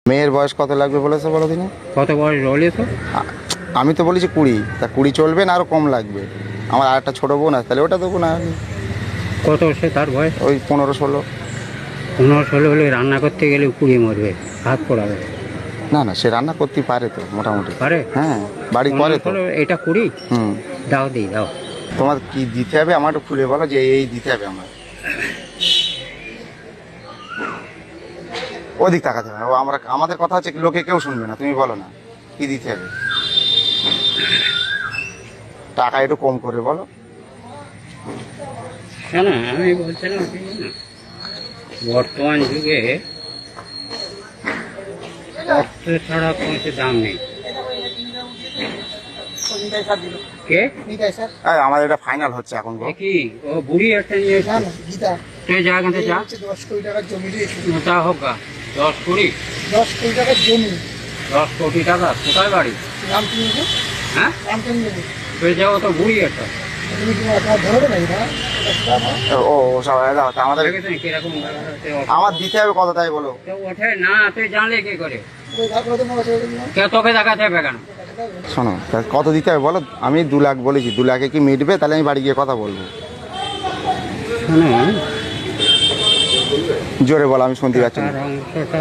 মেয়ের বয়স কত লাগবে বলেছে বলো দিনে? কত বয়স বলি তো? আমি তো বলেছি 20, তা 20 চলবে না আরও কম লাগবে? আমার আর একটা ছোটো বোন আছে, তাহলে ওটা দেবো না আমি। কত সে তার বয়স? ওই 15-16। 15-16 হলে রান্না করতে গেলে পুড়িয়ে মরবে, হাত পোড়াবে। না না, সে রান্না করতে পারে তো মোটামুটি। পারে? হ্যাঁ, বাড়ি করে তো। 15-16 এটা 20? হুম। দাও দিই দাও। তোমার কি দিতে হবে আমার একটু খুলে বলো, যে এই দিতে হবে আমার। ওদিক তাকাতে হবে, ও আমরা আমাদের কথা হচ্ছে লোকে কেউ শুনবে না, তুমি বলো না কি দিতে হবে। টাকা একটু কম করে বলো। না আমি বলছিলাম কি না, বর্তমান যুগে অর্থ ছাড়া কোনো কিছু দাম নেই। কে? আমাদের এটা ফাইনাল হচ্ছে এখন গো। এ কি ও বুড়ি একটা নিয়ে এসছে? তুই যা এখান থেকে যা। 10 কোটি টাকার জমি দিয়েছিল। তা হোক গা। 10 কোটি? 10 কোটি টাকার জমি। 10 কোটি টাকা কোথায় বাড়ি? নাম কি নেবো? হ্যাঁ, নাম কি নেবো? তুই যাও তো বুড়ি একটা। তুমি কি আপনার ধরবে নাকি না? ও ও সব দাও, তা আমাদের দেখেছেন কিরকম ব্যাপারটা ওঠে? আমার দিতে হবে কত তাই বলো। তো ওঠে না, তুই জানলে কি করে? ওই ঘাট করে তোমার কাছে কে তোকে দেখাতে হবে কেন? শোনো, তা কত দিতে হবে বলো। আমি 2 লাখ বলেছি, 2 লাখে কি মিটবে? তাহলে আমি বাড়ি গিয়ে কথা বলবো। শুনুন, জোরে বলো, আমি শুনতে পাচ্ছি না। টাকার অংশটা